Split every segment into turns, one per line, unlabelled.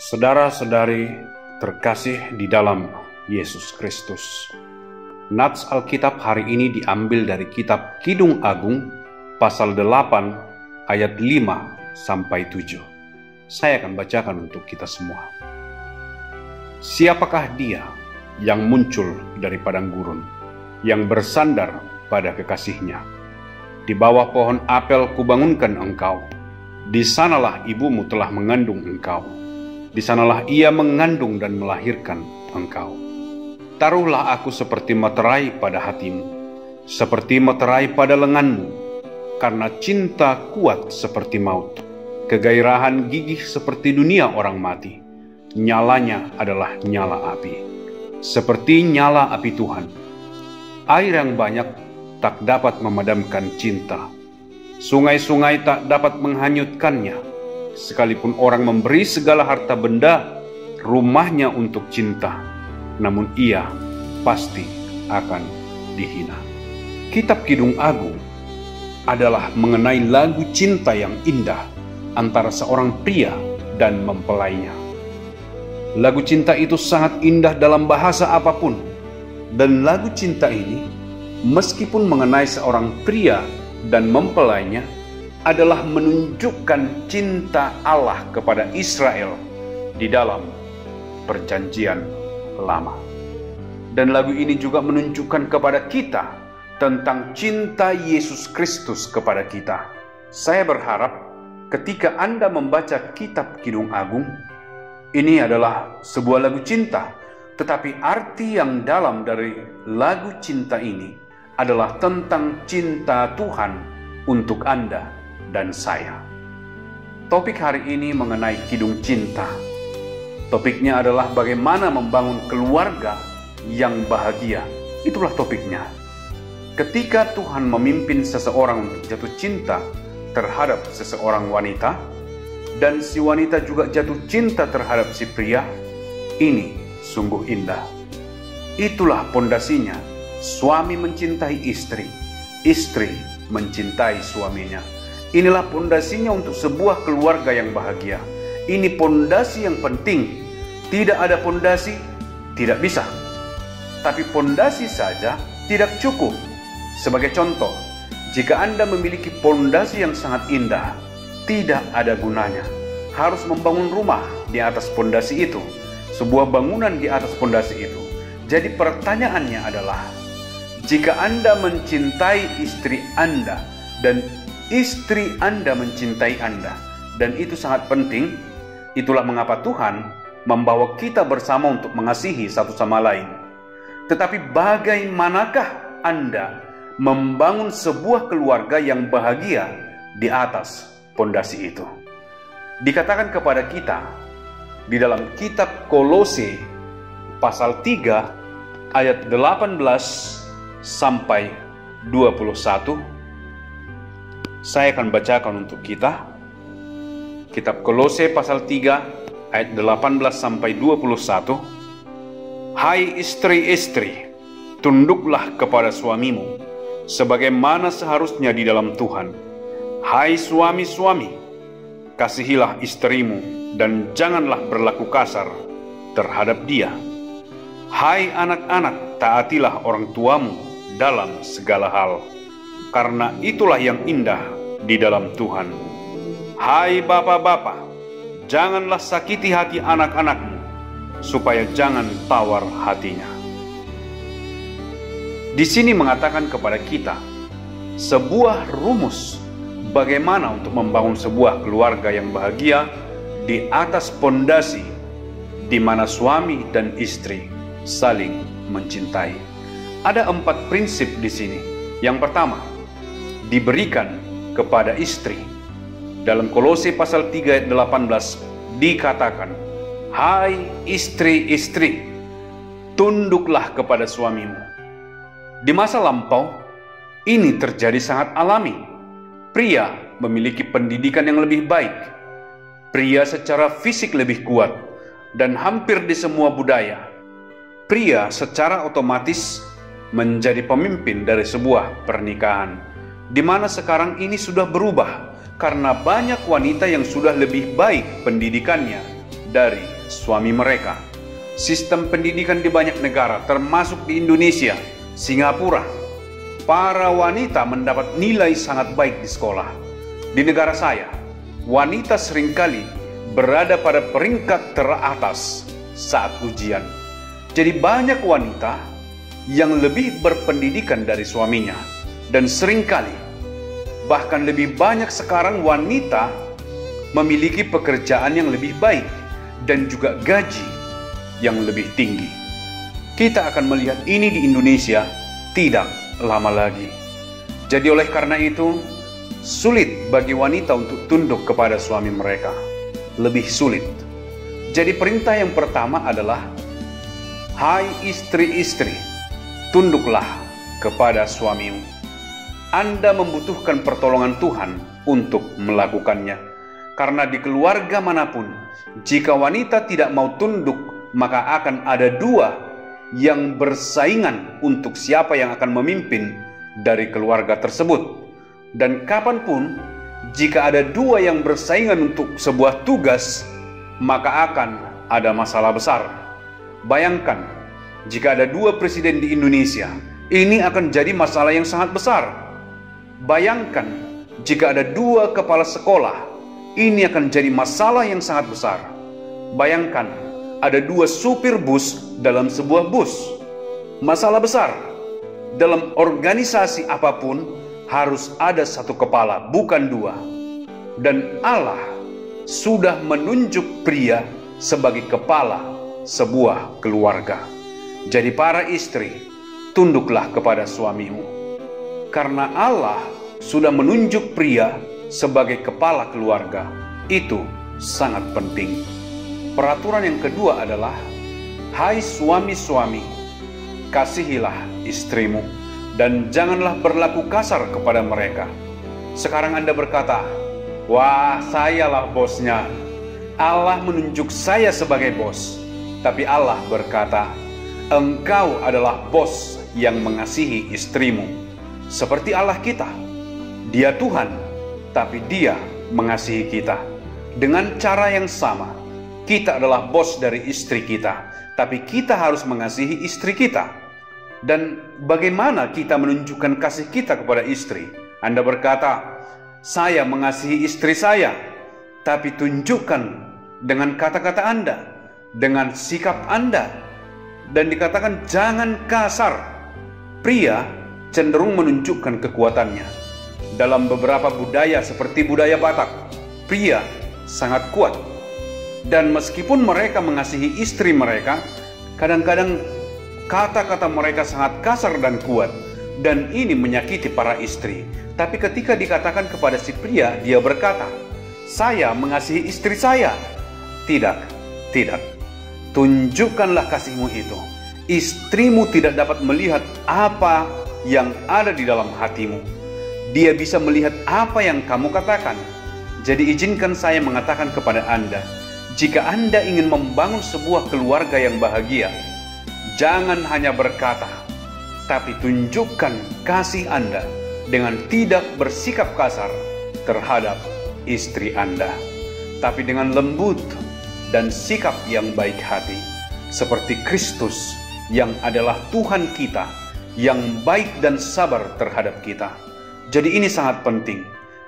Saudara-saudari terkasih di dalam Yesus Kristus, nats Alkitab hari ini diambil dari kitab Kidung Agung pasal 8 ayat 5 sampai 7. Saya akan bacakan untuk kita semua. Siapakah dia yang muncul dari padang gurun, yang bersandar pada kekasihnya? Di bawah pohon apel kubangunkan engkau, di sanalah ibumu telah mengandung engkau. Di sanalah ia mengandung dan melahirkan engkau. Taruhlah aku seperti meterai pada hatimu, seperti meterai pada lenganmu, karena cinta kuat seperti maut, kegairahan gigih seperti dunia orang mati. Nyalanya adalah nyala api, seperti nyala api Tuhan. Air yang banyak tak dapat memadamkan cinta. Sungai-sungai tak dapat menghanyutkannya. Sekalipun orang memberi segala harta benda rumahnya untuk cinta, namun ia pasti akan dihina. Kitab Kidung Agung adalah mengenai lagu cinta yang indah antara seorang pria dan mempelainya. Lagu cinta itu sangat indah dalam bahasa apapun, dan lagu cinta ini meskipun mengenai seorang pria dan mempelainya adalah menunjukkan cinta Allah kepada Israel di dalam perjanjian lama. Dan lagu ini juga menunjukkan kepada kita tentang cinta Yesus Kristus kepada kita. Saya berharap ketika Anda membaca kitab Kidung Agung, ini adalah sebuah lagu cinta, tetapi arti yang dalam dari lagu cinta ini adalah tentang cinta Tuhan untuk Anda dan saya. Topik hari ini mengenai kidung cinta. Topiknya adalah bagaimana membangun keluarga yang bahagia. Itulah topiknya. Ketika Tuhan memimpin seseorang untuk jatuh cinta terhadap seseorang wanita, dan si wanita juga jatuh cinta terhadap si pria, ini sungguh indah. Itulah pondasinya. Suami mencintai istri, istri mencintai suaminya. Inilah pondasinya untuk sebuah keluarga yang bahagia. Ini pondasi yang penting. Tidak ada pondasi, tidak bisa. Tapi pondasi saja tidak cukup. Sebagai contoh, jika Anda memiliki pondasi yang sangat indah, tidak ada gunanya. Harus membangun rumah di atas pondasi itu, sebuah bangunan di atas pondasi itu. Jadi pertanyaannya adalah, jika Anda mencintai istri Anda dan istri Anda mencintai Anda, dan itu sangat penting, itulah mengapa Tuhan membawa kita bersama untuk mengasihi satu sama lain. Tetapi bagaimanakah Anda membangun sebuah keluarga yang bahagia di atas pondasi itu? Dikatakan kepada kita di dalam kitab Kolose pasal 3 ayat 18 sampai 21. Saya akan bacakan untuk kita. Kitab Kolose pasal 3 ayat 18 sampai 21. Hai istri-istri, tunduklah kepada suamimu sebagaimana seharusnya di dalam Tuhan. Hai suami-suami, kasihilah istrimu dan janganlah berlaku kasar terhadap dia. Hai anak-anak, taatilah orang tuamu dalam segala hal, karena itulah yang indah di dalam Tuhan. Hai bapak-bapak, janganlah sakiti hati anak-anakmu, supaya jangan tawar hatinya. Di sini mengatakan kepada kita sebuah rumus bagaimana untuk membangun sebuah keluarga yang bahagia di atas pondasi di mana suami dan istri saling mencintai. Ada 4 prinsip di sini. Yang pertama, diberikan kepada istri. Dalam Kolose pasal 3 ayat 18 dikatakan, hai istri-istri, tunduklah kepada suamimu. Di masa lampau, ini terjadi sangat alami. Pria memiliki pendidikan yang lebih baik. Pria secara fisik lebih kuat. Dan hampir di semua budaya, pria secara otomatis menjadi pemimpin dari sebuah pernikahan. Di mana sekarang ini sudah berubah karena banyak wanita yang sudah lebih baik pendidikannya dari suami mereka. Sistem pendidikan di banyak negara, termasuk di Indonesia, Singapura, para wanita mendapat nilai sangat baik di sekolah. Di negara saya, wanita seringkali berada pada peringkat teratas saat ujian. Jadi banyak wanita yang lebih berpendidikan dari suaminya. Dan seringkali, bahkan lebih banyak sekarang wanita memiliki pekerjaan yang lebih baik dan juga gaji yang lebih tinggi. Kita akan melihat ini di Indonesia tidak lama lagi. Jadi oleh karena itu, sulit bagi wanita untuk tunduk kepada suami mereka. Lebih sulit. Jadi perintah yang pertama adalah, hai istri-istri, tunduklah kepada suamimu. Anda membutuhkan pertolongan Tuhan untuk melakukannya. Karena di keluarga manapun, jika wanita tidak mau tunduk, maka akan ada dua yang bersaingan untuk siapa yang akan memimpin dari keluarga tersebut. Dan kapanpun, jika ada dua yang bersaingan untuk sebuah tugas, maka akan ada masalah besar. Bayangkan, jika ada dua presiden di Indonesia, ini akan jadi masalah yang sangat besar. Bayangkan, jika ada dua kepala sekolah, ini akan jadi masalah yang sangat besar. Bayangkan, ada dua supir bus dalam sebuah bus. Masalah besar. Dalam organisasi apapun, harus ada satu kepala, bukan dua. Dan Allah sudah menunjuk pria sebagai kepala sebuah keluarga. Jadi para istri, tunduklah kepada suamimu. Karena Allah sudah menunjuk pria sebagai kepala keluarga. Itu sangat penting. Peraturan yang kedua adalah, hai suami-suami, kasihilah istrimu dan janganlah berlaku kasar kepada mereka. Sekarang Anda berkata, wah, sayalah bosnya. Allah menunjuk saya sebagai bos. Tapi Allah berkata, engkau adalah bos yang mengasihi istrimu. Seperti Allah kita, Dia Tuhan, tapi Dia mengasihi kita. Dengan cara yang sama, kita adalah bos dari istri kita, tapi kita harus mengasihi istri kita. Dan bagaimana kita menunjukkan kasih kita kepada istri? Anda berkata, saya mengasihi istri saya, tapi tunjukkan dengan kata-kata Anda, dengan sikap Anda. Dan dikatakan jangan kasar. Pria cenderung menunjukkan kekuatannya. Dalam beberapa budaya seperti budaya Batak, pria sangat kuat. Dan meskipun mereka mengasihi istri mereka, kadang-kadang kata-kata mereka sangat kasar dan kuat. Dan ini menyakiti para istri. Tapi ketika dikatakan kepada si pria, dia berkata, saya mengasihi istri saya. Tidak, tidak. Tunjukkanlah kasihmu itu. Istrimu tidak dapat melihat apa yang ada di dalam hatimu. Dia bisa melihat apa yang kamu katakan. Jadi izinkan saya mengatakan kepada Anda, jika Anda ingin membangun sebuah keluarga yang bahagia, jangan hanya berkata, tapi tunjukkan kasih Anda dengan tidak bersikap kasar terhadap istri Anda, tapi dengan lembut dan sikap yang baik hati, seperti Kristus yang adalah Tuhan kita, yang baik dan sabar terhadap kita. Jadi ini sangat penting.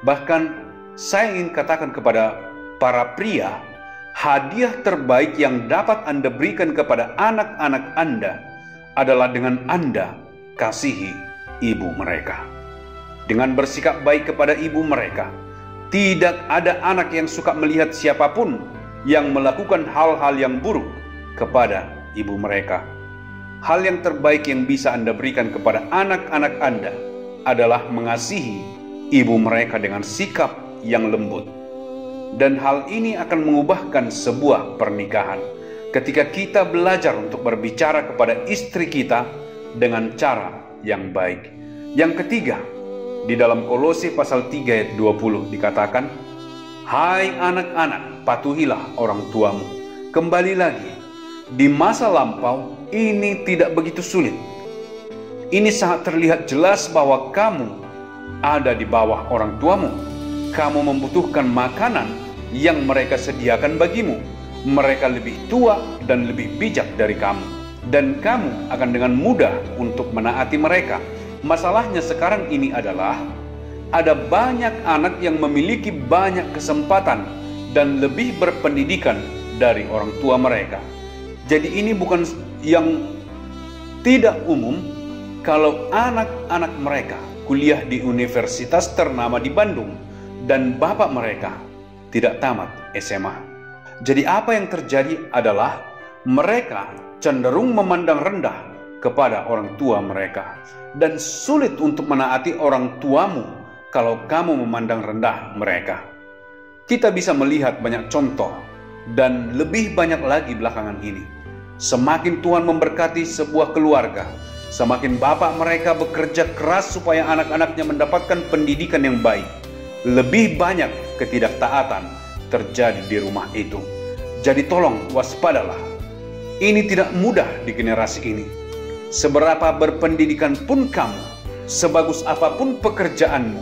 Bahkan saya ingin katakan kepada para pria, hadiah terbaik yang dapat Anda berikan kepada anak-anak Anda adalah dengan Anda kasihi ibu mereka. Dengan bersikap baik kepada ibu mereka. Tidak ada anak yang suka melihat siapapun yang melakukan hal-hal yang buruk kepada ibu mereka. Hal yang terbaik yang bisa Anda berikan kepada anak-anak Anda adalah mengasihi ibu mereka dengan sikap yang lembut. Dan hal ini akan mengubahkan sebuah pernikahan. Ketika kita belajar untuk berbicara kepada istri kita dengan cara yang baik. Yang ketiga, di dalam Kolose pasal 3 ayat 20 dikatakan, hai anak-anak, patuhilah orang tuamu. Kembali lagi, di masa lampau ini tidak begitu sulit. Ini sangat terlihat jelas bahwa kamu ada di bawah orang tuamu. Kamu membutuhkan makanan yang mereka sediakan bagimu. mereka lebih tua dan lebih bijak dari kamu, dan kamu akan dengan mudah untuk menaati mereka. Masalahnya sekarang ini adalah ada banyak anak yang memiliki banyak kesempatan dan lebih berpendidikan dari orang tua mereka. Jadi ini bukan yang tidak umum kalau anak-anak mereka kuliah di universitas ternama di Bandung dan bapak mereka tidak tamat SMA. Jadi apa yang terjadi adalah mereka cenderung memandang rendah kepada orang tua mereka, dan sulit untuk menaati orang tuamu kalau kamu memandang rendah mereka. Kita bisa melihat banyak contoh dan lebih banyak lagi belakangan ini. Semakin Tuhan memberkati sebuah keluarga, semakin bapak mereka bekerja keras supaya anak-anaknya mendapatkan pendidikan yang baik, lebih banyak ketidaktaatan terjadi di rumah itu. Jadi tolong waspadalah. Ini tidak mudah di generasi ini. Seberapa berpendidikan pun kamu, sebagus apapun pekerjaanmu,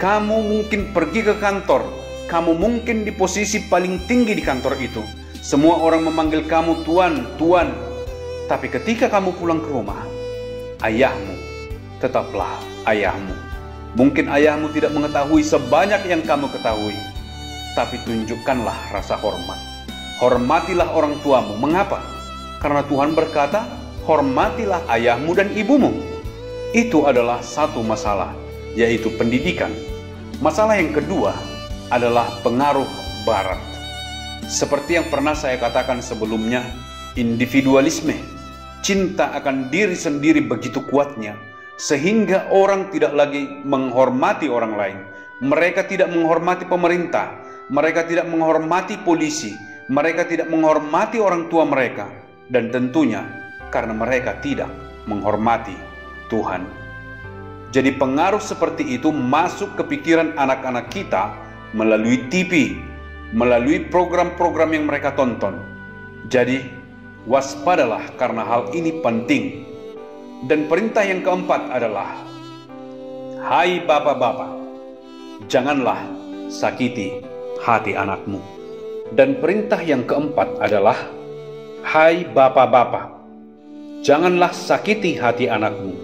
kamu mungkin pergi ke kantor, kamu mungkin di posisi paling tinggi di kantor itu. Semua orang memanggil kamu tuan, tuan. Tapi ketika kamu pulang ke rumah, ayahmu tetaplah ayahmu. Mungkin ayahmu tidak mengetahui sebanyak yang kamu ketahui, tapi tunjukkanlah rasa hormat. Hormatilah orang tuamu. Mengapa? Karena Tuhan berkata, hormatilah ayahmu dan ibumu. Itu adalah satu masalah, yaitu pendidikan. Masalah yang kedua adalah pengaruh barat. Seperti yang pernah saya katakan sebelumnya, individualisme, cinta akan diri sendiri begitu kuatnya, sehingga orang tidak lagi menghormati orang lain. Mereka tidak menghormati pemerintah, mereka tidak menghormati polisi, mereka tidak menghormati orang tua mereka, dan tentunya karena mereka tidak menghormati Tuhan. Jadi pengaruh seperti itu masuk ke pikiran anak-anak kita melalui TV, melalui program-program yang mereka tonton. Jadi waspadalah karena hal ini penting. Dan perintah yang keempat adalah, hai bapak-bapak, janganlah sakiti hati anakmu. Dan perintah yang keempat adalah, hai bapak-bapak, janganlah sakiti hati anakmu,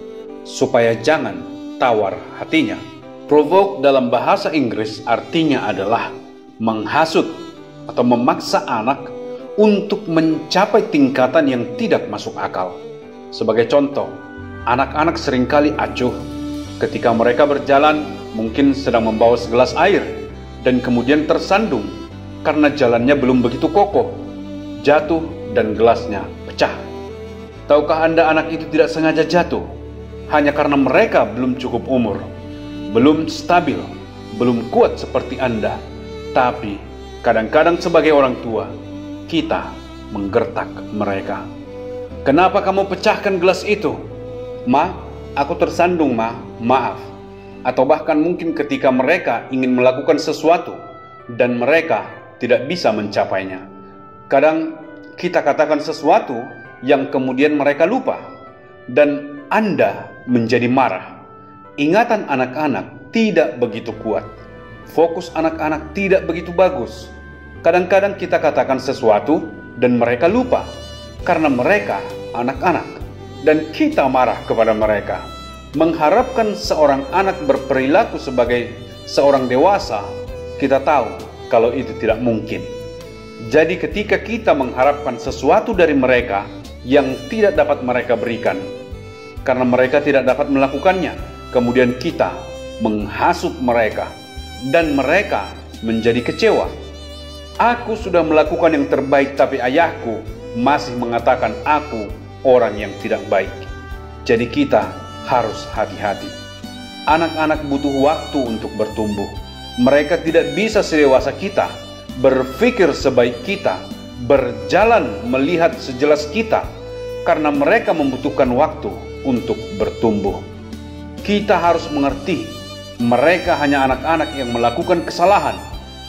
supaya jangan tawar hatinya. Provoke dalam bahasa Inggris artinya adalah menghasut atau memaksa anak untuk mencapai tingkatan yang tidak masuk akal. Sebagai contoh, anak-anak seringkali acuh ketika mereka berjalan, mungkin sedang membawa segelas air, dan kemudian tersandung karena jalannya belum begitu kokoh, jatuh dan gelasnya pecah. Tahukah Anda anak itu tidak sengaja jatuh? Hanya karena mereka belum cukup umur, belum stabil, belum kuat seperti Anda. Tapi kadang-kadang sebagai orang tua, kita menggertak mereka. Kenapa kamu pecahkan gelas itu? Ma, aku tersandung, ma, maaf. Atau bahkan mungkin ketika mereka ingin melakukan sesuatu dan mereka tidak bisa mencapainya. Kadang kita katakan sesuatu yang kemudian mereka lupa, dan Anda menjadi marah. Ingatan anak-anak tidak begitu kuat. Fokus anak-anak tidak begitu bagus. Kadang-kadang kita katakan sesuatu dan mereka lupa karena mereka anak-anak, dan kita marah kepada mereka. Mengharapkan seorang anak berperilaku sebagai seorang dewasa, kita tahu kalau itu tidak mungkin. Jadi ketika kita mengharapkan sesuatu dari mereka yang tidak dapat mereka berikan, karena mereka tidak dapat melakukannya, kemudian kita menghasut mereka, dan mereka menjadi kecewa. Aku sudah melakukan yang terbaik, tapi ayahku masih mengatakan aku orang yang tidak baik. Jadi kita harus hati-hati. Anak-anak butuh waktu untuk bertumbuh. Mereka tidak bisa sedewasa kita, berpikir sebaik kita, berjalan melihat sejelas kita, karena mereka membutuhkan waktu untuk bertumbuh. Kita harus mengerti, mereka hanya anak-anak yang melakukan kesalahan,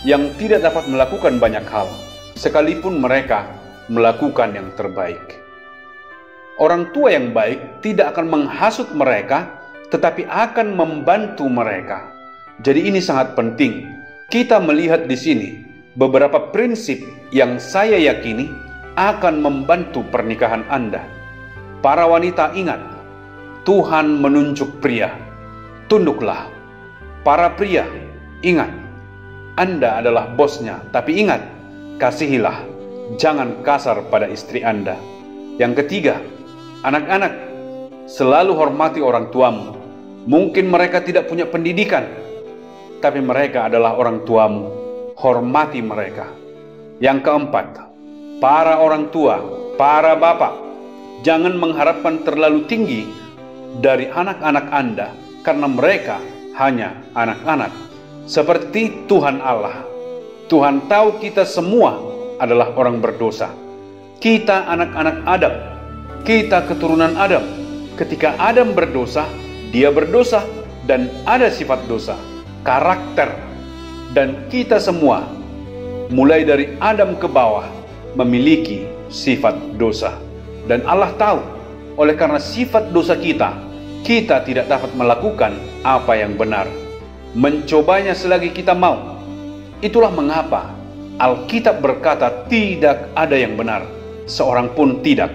yang tidak dapat melakukan banyak hal, sekalipun mereka melakukan yang terbaik. Orang tua yang baik tidak akan menghasut mereka, tetapi akan membantu mereka. Jadi ini sangat penting. Kita melihat di sini beberapa prinsip yang saya yakini akan membantu pernikahan Anda. Para wanita ingat, Tuhan menunjuk pria, tunduklah. Para pria ingat, Anda adalah bosnya, tapi ingat, kasihilah, jangan kasar pada istri Anda. Yang ketiga, anak-anak, selalu hormati orang tuamu. Mungkin mereka tidak punya pendidikan, tapi mereka adalah orang tuamu. Hormati mereka. Yang keempat, para orang tua, para bapak, jangan mengharapkan terlalu tinggi dari anak-anak Anda, karena mereka hanya anak-anak. Seperti Tuhan Allah. Tuhan tahu kita semua adalah orang berdosa. Kita anak-anak Adam. Kita keturunan Adam. Ketika Adam berdosa, dia berdosa dan ada sifat dosa, karakter. Dan kita semua, mulai dari Adam ke bawah, memiliki sifat dosa. Dan Allah tahu, oleh karena sifat dosa kita, kita tidak dapat melakukan apa yang benar. Mencobanya selagi kita mau. Itulah mengapa Alkitab berkata tidak ada yang benar, seorang pun tidak.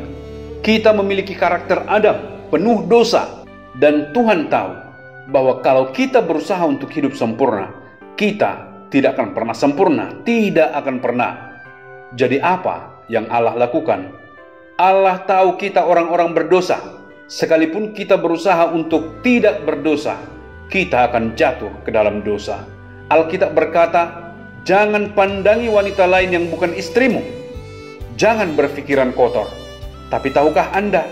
Kita memiliki karakter Adam, penuh dosa. Dan Tuhan tahu bahwa kalau kita berusaha untuk hidup sempurna, kita tidak akan pernah sempurna, tidak akan pernah. Jadi apa yang Allah lakukan? Allah tahu kita orang-orang berdosa. Sekalipun kita berusaha untuk tidak berdosa, kita akan jatuh ke dalam dosa. Alkitab berkata, jangan pandangi wanita lain yang bukan istrimu. Jangan berpikiran kotor. Tapi tahukah Anda,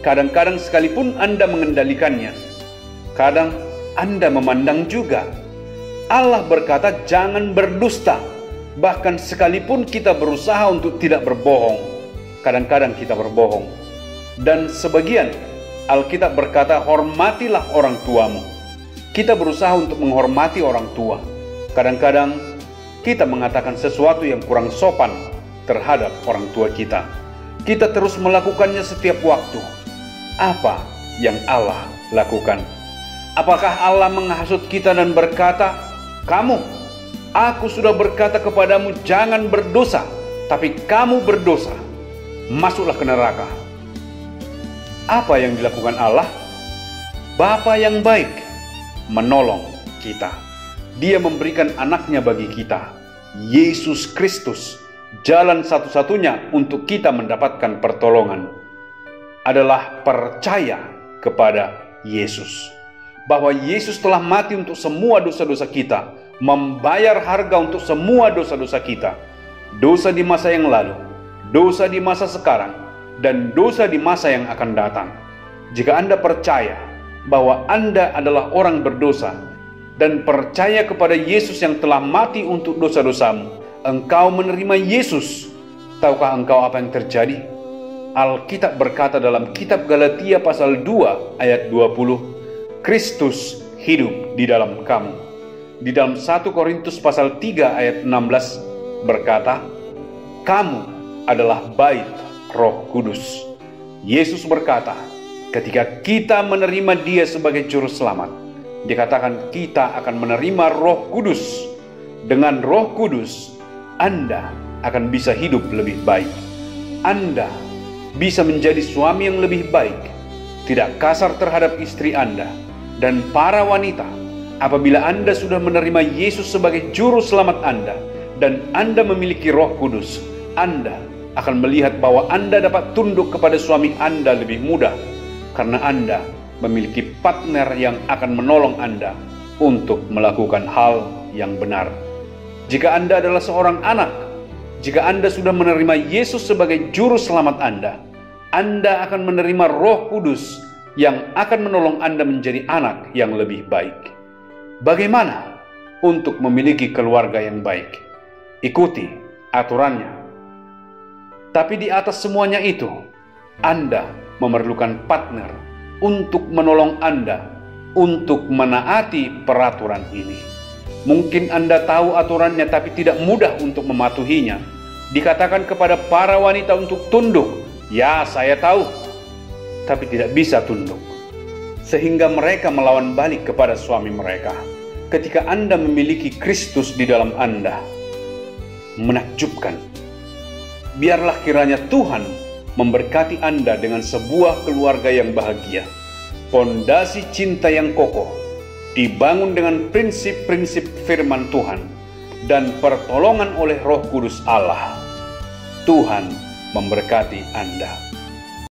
kadang-kadang sekalipun Anda mengendalikannya, kadang Anda memandang juga. Allah berkata jangan berdusta. Bahkan sekalipun kita berusaha untuk tidak berbohong, kadang-kadang kita berbohong. Dan sebagian Alkitab berkata hormatilah orang tuamu. Kita berusaha untuk menghormati orang tua. Kadang-kadang kita mengatakan sesuatu yang kurang sopan terhadap orang tua kita. Kita terus melakukannya setiap waktu. Apa yang Allah lakukan? Apakah Allah menghasut kita dan berkata, kamu, aku sudah berkata kepadamu jangan berdosa, tapi kamu berdosa, masuklah ke neraka. Apa yang dilakukan Allah? Bapa yang baik, menolong kita. Dia memberikan anaknya bagi kita, Yesus Kristus. Jalan satu-satunya untuk kita mendapatkan pertolongan adalah percaya kepada Yesus. Bahwa Yesus telah mati untuk semua dosa-dosa kita, membayar harga untuk semua dosa-dosa kita. Dosa di masa yang lalu, dosa di masa sekarang, dan dosa di masa yang akan datang. Jika Anda percaya bahwa Anda adalah orang berdosa dan percaya kepada Yesus yang telah mati untuk dosa-dosamu, engkau menerima Yesus. Tahukah engkau apa yang terjadi? Alkitab berkata dalam kitab Galatia pasal 2 ayat 20, Kristus hidup di dalam kamu. Di dalam 1 Korintus pasal 3 ayat 16 berkata, kamu adalah bait Roh Kudus. Yesus berkata, ketika kita menerima Dia sebagai juru selamat, dikatakan kita akan menerima Roh Kudus. Dengan Roh Kudus, Anda akan bisa hidup lebih baik. Anda bisa menjadi suami yang lebih baik, tidak kasar terhadap istri Anda. Dan para wanita, apabila Anda sudah menerima Yesus sebagai juru selamat Anda, dan Anda memiliki Roh Kudus, Anda akan melihat bahwa Anda dapat tunduk kepada suami Anda lebih mudah, karena Anda memiliki partner yang akan menolong Anda untuk melakukan hal yang benar. Jika Anda adalah seorang anak, jika Anda sudah menerima Yesus sebagai juru selamat Anda akan menerima Roh Kudus yang akan menolong Anda menjadi anak yang lebih baik. Bagaimana untuk memiliki keluarga yang baik? Ikuti aturannya. Tapi di atas semuanya itu, Anda memerlukan partner untuk menolong Anda untuk menaati peraturan ini. Mungkin Anda tahu aturannya tapi tidak mudah untuk mematuhinya. Dikatakan kepada para wanita untuk tunduk. Ya, saya tahu. Tapi tidak bisa tunduk. Sehingga mereka melawan balik kepada suami mereka. Ketika Anda memiliki Kristus di dalam Anda, menakjubkan. Biarlah kiranya Tuhan memberkati Anda dengan sebuah keluarga yang bahagia, pondasi cinta yang kokoh, dibangun dengan prinsip-prinsip firman Tuhan, dan pertolongan oleh Roh Kudus Allah. Tuhan memberkati Anda.